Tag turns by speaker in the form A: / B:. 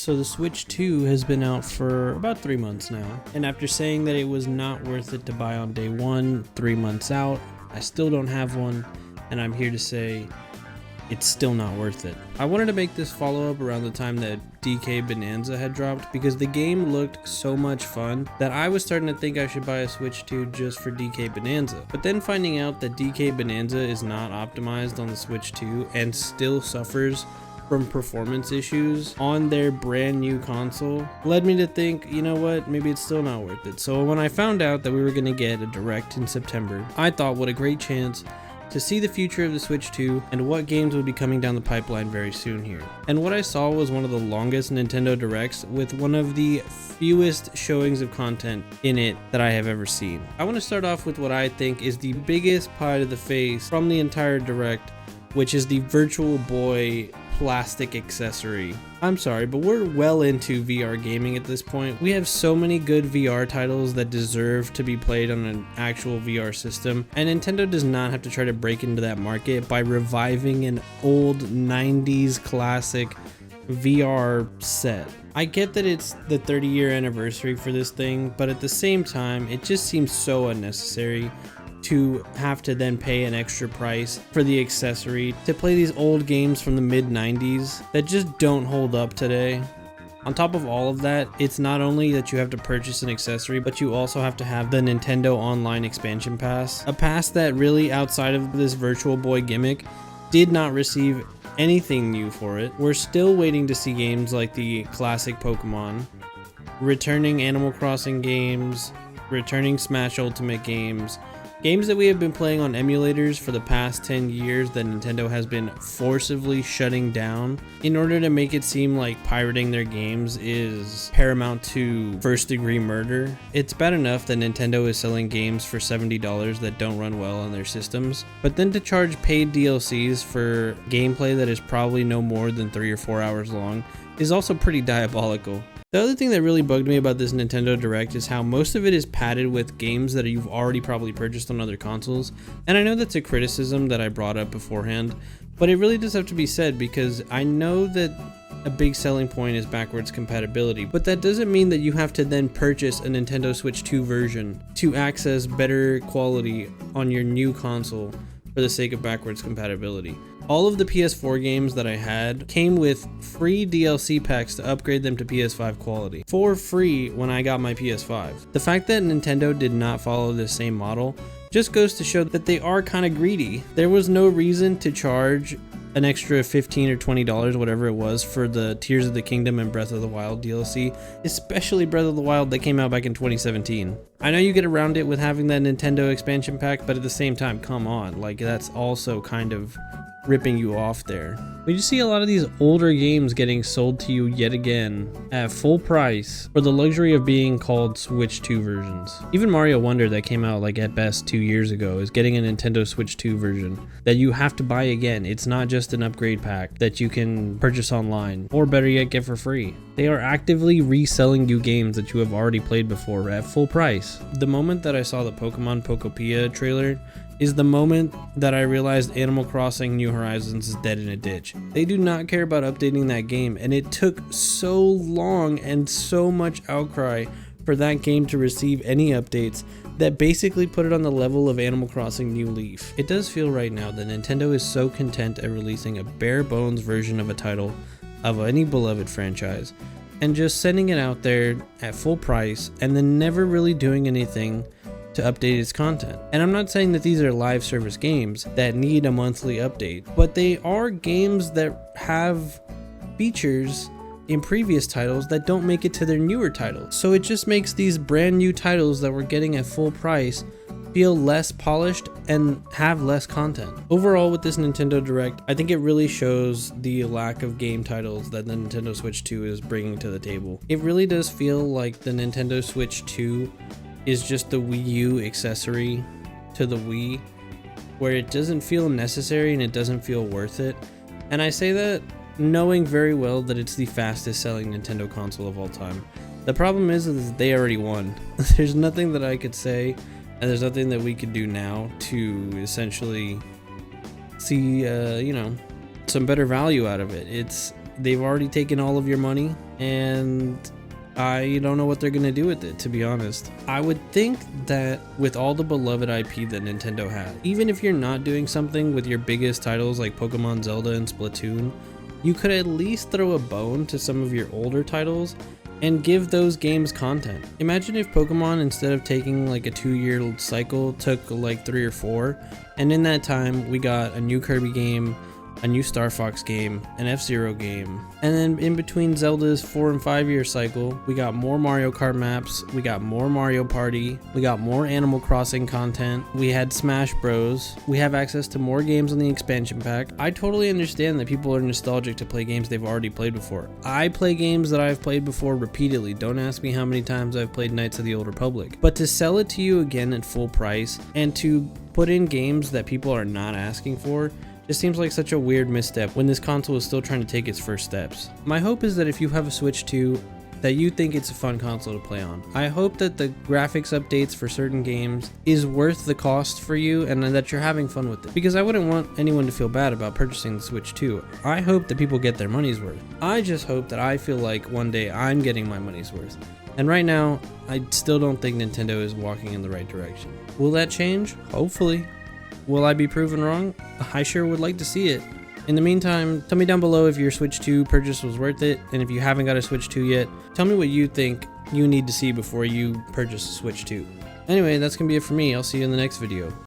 A: So the Switch 2 has been out for about 3 months now, and after saying that it was not worth it to buy on day one, 3 months out, I still don't have one, and I'm here to say it's still not worth it. I wanted to make this follow-up around the time that DK Bonanza had dropped because the game looked so much fun that I was starting to think I should buy a Switch 2 just for DK Bonanza. But then finding out that DK Bonanza is not optimized on the Switch 2 and still suffers from performance issues on their brand new console led me to think, you know what, maybe it's still not worth it. So when I found out that we were going to get a Direct in September, I thought what a great chance to see the future of the Switch 2 and what games would be coming down the pipeline very soon here. And what I saw was one of the longest Nintendo Directs with one of the fewest showings of content in it that I have ever seen. I want to start off with what I think is the biggest pie to the face from the entire Direct, which is the Virtual Boy plastic accessory. I'm sorry, but we're well into VR gaming at this point. We have so many good VR titles that deserve to be played on an actual VR system, and Nintendo does not have to try to break into that market by reviving an old 90s classic VR set. I get that it's the 30-year anniversary for this thing, but at the same time, it just seems so unnecessary to have to then pay an extra price for the accessory to play these old games from the mid-90s that just don't hold up today. On top of all of that, it's not only that you have to purchase an accessory, but you also have to have the Nintendo Online Expansion Pass, a pass that really, outside of this Virtual Boy gimmick, did not receive anything new for it. We're still waiting to see games like the classic Pokemon, returning Animal Crossing games, returning Smash Ultimate games, games that we have been playing on emulators for the past 10 years that Nintendo has been forcibly shutting down in order to make it seem like pirating their games is paramount to first-degree murder. It's bad enough that Nintendo is selling games for $70 that don't run well on their systems, but then to charge paid DLCs for gameplay that is probably no more than 3 or 4 hours long is also pretty diabolical. The other thing that really bugged me about this Nintendo Direct is how most of it is padded with games that you've already probably purchased on other consoles, and I know that's a criticism that I brought up beforehand, but it really does have to be said because I know that a big selling point is backwards compatibility, but that doesn't mean that you have to then purchase a Nintendo Switch 2 version to access better quality on your new console for the sake of backwards compatibility. All of the PS4 games that I had came with free DLC packs to upgrade them to PS5 quality for free when I got my PS5. The fact that Nintendo did not follow this same model just goes to show that they are kind of greedy. There was no reason to charge an extra $15 or $20, whatever it was, for the Tears of the Kingdom and Breath of the Wild DLC, especially Breath of the Wild that came out back in 2017. I know you get around it with having that Nintendo expansion pack, but at the same time, come on, like that's also kind of ripping you off there. We just see a lot of these older games getting sold to you yet again at full price for the luxury of being called Switch 2 versions. Even Mario Wonder that came out like at best 2 years ago is getting a Nintendo Switch 2 version that you have to buy again. It's not just an upgrade pack that you can purchase online or better yet get for free. They are actively reselling you games that you have already played before at full price. The moment that I saw the Pokemon Pokopia trailer is the moment that I realized Animal Crossing New Horizons is dead in a ditch. They do not care about updating that game, and it took so long and so much outcry for that game to receive any updates that basically put it on the level of Animal Crossing New Leaf. It does feel right now that Nintendo is so content at releasing a bare bones version of a title of any beloved franchise and just sending it out there at full price and then never really doing anything to update its content. And I'm not saying that these are live service games that need a monthly update, but they are games that have features in previous titles that don't make it to their newer titles. So it just makes these brand new titles that we're getting at full price feel less polished and have less content. Overall, with this Nintendo Direct, I think it really shows the lack of game titles that the Nintendo Switch 2 is bringing to the table. It really does feel like the Nintendo Switch 2 is just the Wii U accessory to the Wii, where it doesn't feel necessary and it doesn't feel worth it. And I say that knowing very well that it's the fastest selling Nintendo console of all time. The problem is that they already won. There's nothing that I could say, and there's nothing that we could do now to essentially see, some better value out of it. they've already taken all of your money, and I don't know what they're gonna do with it, to be honest. I would think that with all the beloved IP that Nintendo has, even if you're not doing something with your biggest titles like Pokemon, Zelda, and Splatoon, you could at least throw a bone to some of your older titles and give those games content. Imagine if Pokemon, instead of taking like a 2-year cycle, took like 3 or 4, and in that time we got a new Kirby game, a new Star Fox game, an F-Zero game, and then in between Zelda's 4 and 5 year cycle, we got more Mario Kart maps, we got more Mario Party, we got more Animal Crossing content, we had Smash Bros, we have access to more games on the expansion pack. I totally understand that people are nostalgic to play games they've already played before. I play games that I've played before repeatedly. Don't ask me how many times I've played Knights of the Old Republic. But to sell it to you again at full price and to put in games that people are not asking for, just seems like such a weird misstep when this console is still trying to take its first steps. My hope is that if you have a Switch 2, that you think it's a fun console to play on. I hope that the graphics updates for certain games is worth the cost for you and that you're having fun with it. Because I wouldn't want anyone to feel bad about purchasing the Switch 2. I hope that people get their money's worth. I just hope that I feel like one day I'm getting my money's worth. And right now, I still don't think Nintendo is walking in the right direction. Will that change? Hopefully. Will I be proven wrong? I sure would like to see it. In the meantime, tell me down below if your Switch 2 purchase was worth it, and if you haven't got a Switch 2 yet, tell me what you think you need to see before you purchase a Switch 2. Anyway, that's gonna be it for me. I'll see you in the next video.